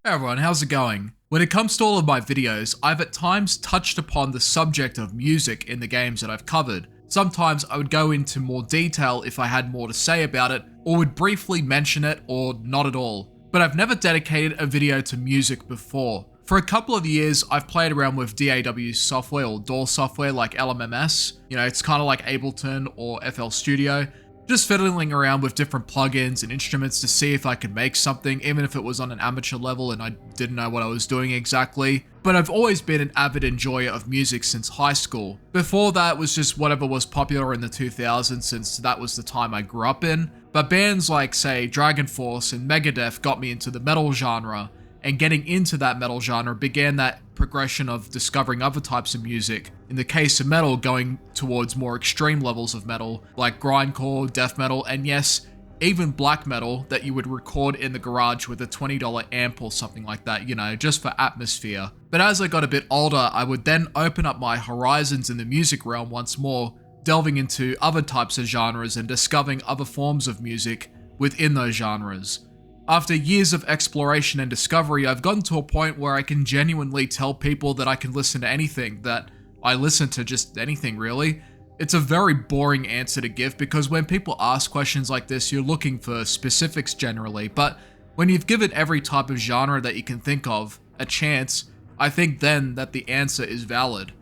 Hey everyone, how's it going? When it comes to all of my videos, I've at times touched upon the subject of music in the games that I've covered. Sometimes I would go into more detail if I had more to say about it, or would briefly mention it, or not at all. But I've never dedicated a video to music before. For a couple of years, I've played around with DAW software or DAW software like LMMS. It's kind of like Ableton or FL Studio. Just fiddling around with different plugins and instruments to see if I could make something, even if it was on an amateur level and I didn't know what I was doing exactly. But I've always been an avid enjoyer of music since high school. Before that was just whatever was popular in the 2000s, since that was the time I grew up in. But bands like, say, Dragon Force and Megadeth got me into the metal genre, and getting into that metal genre began that progression of discovering other types of music. In the case of metal, going towards more extreme levels of metal, like grindcore, death metal, and yes, even black metal that you would record in the garage with a $20 amp or something like that, just for atmosphere. But as I got a bit older, I would then open up my horizons in the music realm once more, delving into other types of genres and discovering other forms of music within those genres. After years of exploration and discovery, I've gotten to a point where I can genuinely tell people that I can listen to anything, that I listen to just anything really. It's a very boring answer to give because when people ask questions like this, you're looking for specifics generally, but when you've given every type of genre that you can think of a chance, I think then that the answer is valid.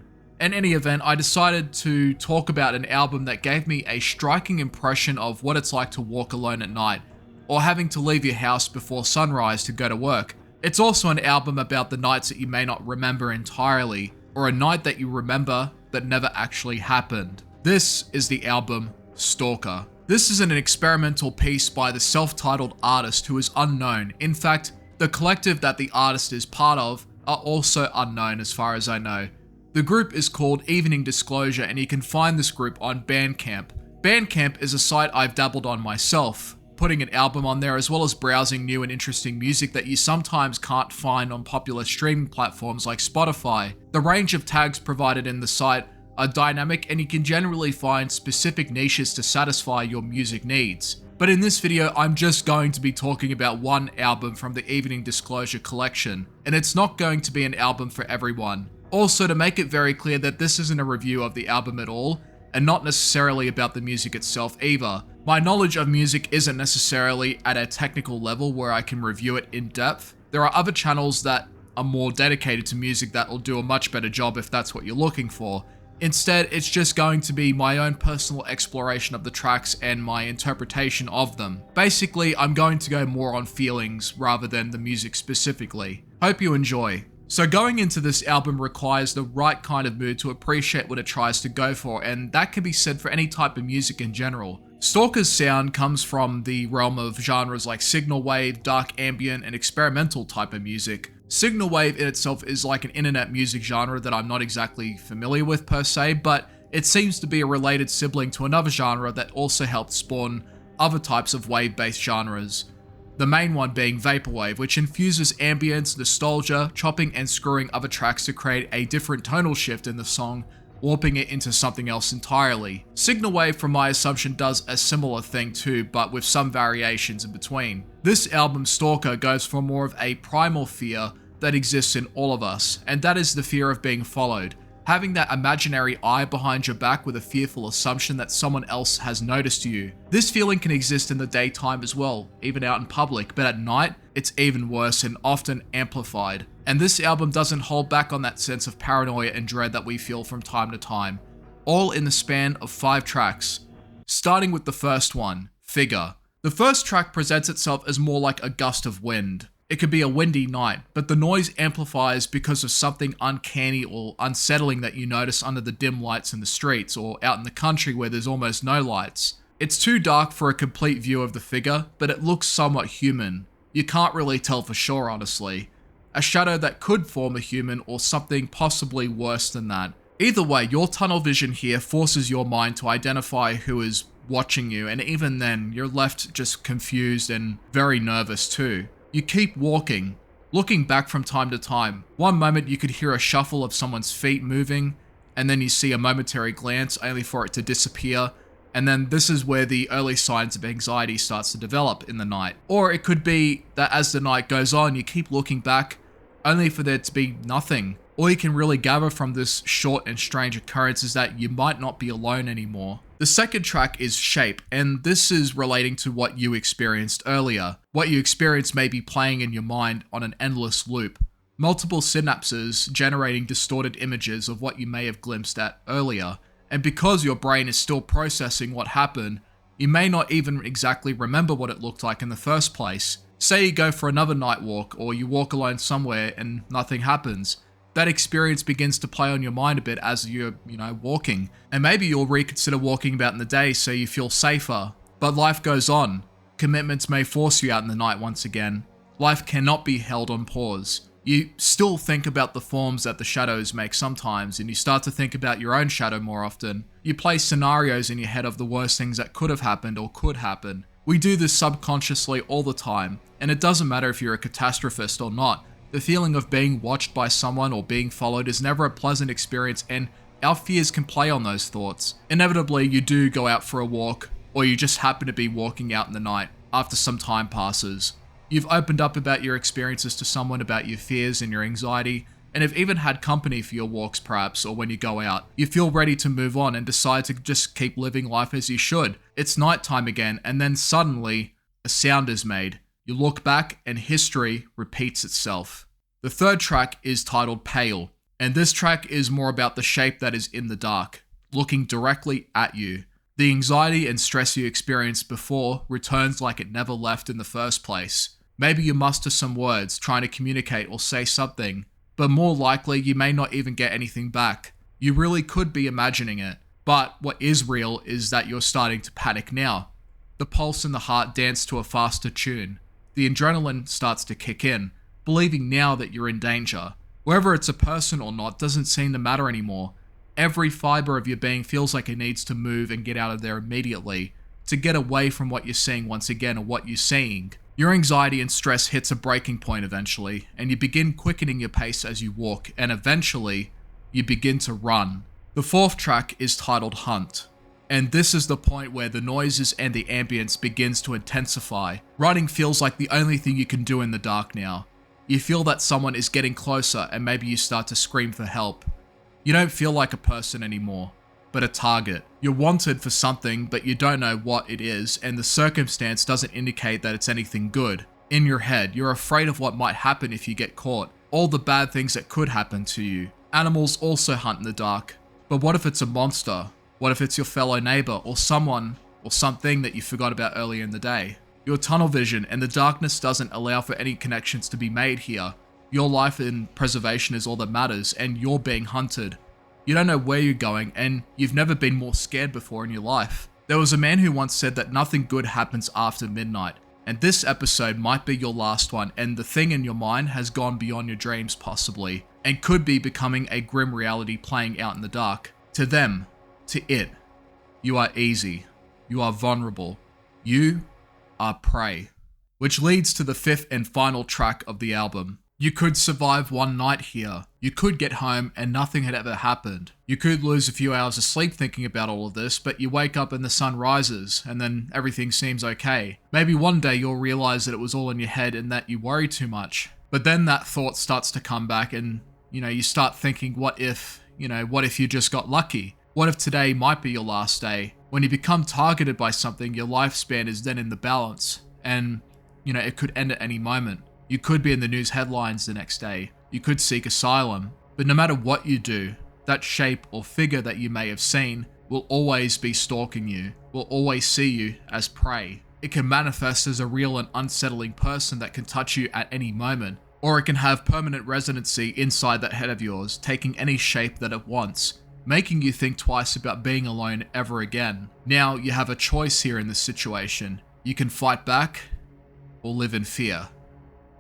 In any event, I decided to talk about an album that gave me a striking impression of what it's like to walk alone at night, or having to leave your house before sunrise to go to work. It's also an album about the nights that you may not remember entirely, or a night that you remember that never actually happened. This is the album Stalker. This is an experimental piece by the self-titled artist who is unknown. In fact, the collective that the artist is part of are also unknown as far as I know. The group is called Evening Disclosure, and you can find this group on Bandcamp. Bandcamp is a site I've dabbled on myself, putting an album on there as well as browsing new and interesting music that you sometimes can't find on popular streaming platforms like Spotify. The range of tags provided in the site are dynamic and you can generally find specific niches to satisfy your music needs. But in this video, I'm just going to be talking about one album from the Evening Disclosure collection, and it's not going to be an album for everyone. Also, to make it very clear that this isn't a review of the album at all, and not necessarily about the music itself either. My knowledge of music isn't necessarily at a technical level where I can review it in depth. There are other channels that are more dedicated to music that will do a much better job if that's what you're looking for. Instead, it's just going to be my own personal exploration of the tracks and my interpretation of them. Basically, I'm going to go more on feelings rather than the music specifically. Hope you enjoy. So going into this album requires the right kind of mood to appreciate what it tries to go for, and that can be said for any type of music in general. Stalker's sound comes from the realm of genres like signalwave, dark ambient, and experimental type of music. Signalwave in itself is like an internet music genre that I'm not exactly familiar with per se, but it seems to be a related sibling to another genre that also helped spawn other types of wave-based genres. The main one being vaporwave, which infuses ambience, nostalgia, chopping and screwing other tracks to create a different tonal shift in the song, warping it into something else entirely. Signalwave, from my assumption, does a similar thing too, but with some variations in between. This album, Stalker, goes for more of a primal fear that exists in all of us, and that is the fear of being followed. Having that imaginary eye behind your back with a fearful assumption that someone else has noticed you. This feeling can exist in the daytime as well, even out in public, but at night, it's even worse and often amplified. And this album doesn't hold back on that sense of paranoia and dread that we feel from time to time. All in the span of 5 tracks. Starting with the first one, Figure. The first track presents itself as more like a gust of wind. It could be a windy night, but the noise amplifies because of something uncanny or unsettling that you notice under the dim lights in the streets or out in the country where there's almost no lights. It's too dark for a complete view of the figure, but it looks somewhat human. You can't really tell for sure, honestly. A shadow that could form a human or something possibly worse than that. Either way, your tunnel vision here forces your mind to identify who is watching you, and even then, you're left just confused and very nervous too. You keep walking, looking back from time to time. One moment you could hear a shuffle of someone's feet moving, and then you see a momentary glance only for it to disappear, And then this is where the early signs of anxiety starts to develop in the night. Or it could be that as the night goes on, you keep looking back only for there to be nothing. All you can really gather from this short and strange occurrence is that you might not be alone anymore. The second track is Shape, and this is relating to what you experienced earlier. What you experienced may be playing in your mind on an endless loop. Multiple synapses generating distorted images of what you may have glimpsed at earlier. And because your brain is still processing what happened, you may not even exactly remember what it looked like in the first place. Say you go for another night walk, or you walk alone somewhere and nothing happens. That experience begins to play on your mind a bit as you're, walking. And maybe you'll reconsider walking about in the day so you feel safer. But life goes on. Commitments may force you out in the night once again. Life cannot be held on pause. You still think about the forms that the shadows make sometimes, and you start to think about your own shadow more often. You play scenarios in your head of the worst things that could have happened or could happen. We do this subconsciously all the time, and it doesn't matter if you're a catastrophist or not. The feeling of being watched by someone or being followed is never a pleasant experience, and our fears can play on those thoughts. Inevitably, you do go out for a walk, or you just happen to be walking out in the night after some time passes. You've opened up about your experiences to someone, about your fears and your anxiety, and have even had company for your walks perhaps, or when you go out. You feel ready to move on and decide to just keep living life as you should. It's nighttime again, and then suddenly, a sound is made. You look back and history repeats itself. The third track is titled Pale, and this track is more about the shape that is in the dark, looking directly at you. The anxiety and stress you experienced before returns like it never left in the first place. Maybe you muster some words, trying to communicate or say something, but more likely you may not even get anything back. You really could be imagining it, but what is real is that you're starting to panic now. The pulse and the heart dance to a faster tune. The adrenaline starts to kick in, believing now that you're in danger. Whether it's a person or not doesn't seem to matter anymore. Every fiber of your being feels like it needs to move and get out of there immediately, to get away from what you're seeing once again or what you're seeing. Your anxiety and stress hits a breaking point eventually, and you begin quickening your pace as you walk, and eventually, you begin to run. The fourth track is titled Hunt, and this is the point where the noises and the ambience begins to intensify. Running feels like the only thing you can do in the dark now. You feel that someone is getting closer, and maybe you start to scream for help. You don't feel like a person anymore, but a target. You're wanted for something, but you don't know what it is, and the circumstance doesn't indicate that it's anything good. In your head, you're afraid of what might happen if you get caught, all the bad things that could happen to you. Animals also hunt in the dark, but what if it's a monster? What if it's your fellow neighbor, or someone, or something that you forgot about earlier in the day? Your tunnel vision and the darkness doesn't allow for any connections to be made here. Your life and preservation is all that matters, and you're being hunted. You don't know where you're going, and you've never been more scared before in your life. There was a man who once said that nothing good happens after midnight, and this episode might be your last one, and the thing in your mind has gone beyond your dreams possibly, and could be becoming a grim reality playing out in the dark. To them, to it, you are easy, you are vulnerable, you are prey. Which leads to the fifth and final track of the album. You could survive one night here. You could get home and nothing had ever happened. You could lose a few hours of sleep thinking about all of this, but you wake up and the sun rises, and then everything seems okay. Maybe one day you'll realize that it was all in your head and that you worry too much. But then that thought starts to come back and, you start thinking, what if you just got lucky? What if today might be your last day? When you become targeted by something, your lifespan is then in the balance, and, it could end at any moment. You could be in the news headlines the next day. You could seek asylum. But no matter what you do, that shape or figure that you may have seen will always be stalking you, will always see you as prey. It can manifest as a real and unsettling person that can touch you at any moment, or it can have permanent residency inside that head of yours, taking any shape that it wants, making you think twice about being alone ever again. Now you have a choice here in this situation. You can fight back or live in fear.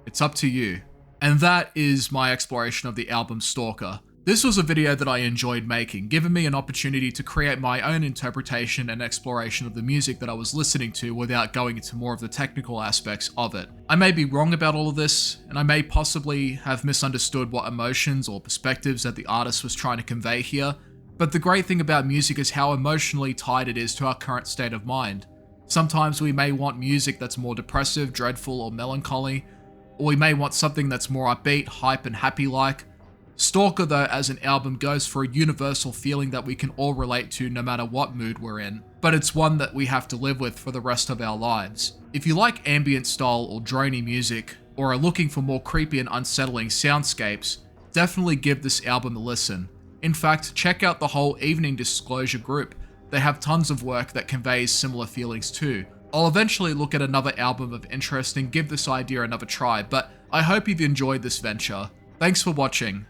It's up to you. And that is my exploration of the album Stalker. This was a video that I enjoyed making, giving me an opportunity to create my own interpretation and exploration of the music that I was listening to without going into more of the technical aspects of it. I may be wrong about all of this, and I may possibly have misunderstood what emotions or perspectives that the artist was trying to convey here, But the great thing about music is how emotionally tied it is to our current state of mind. Sometimes we may want music that's more depressive, dreadful, or melancholy, or we may want something that's more upbeat, hype, and happy-like. Stalker, though, as an album goes for a universal feeling that we can all relate to no matter what mood we're in, but it's one that we have to live with for the rest of our lives. If you like ambient style or drony music, or are looking for more creepy and unsettling soundscapes, definitely give this album a listen. In fact, check out the whole Evening Disclosure group. They have tons of work that conveys similar feelings too. I'll eventually look at another album of interest and give this idea another try, but I hope you've enjoyed this venture. Thanks for watching.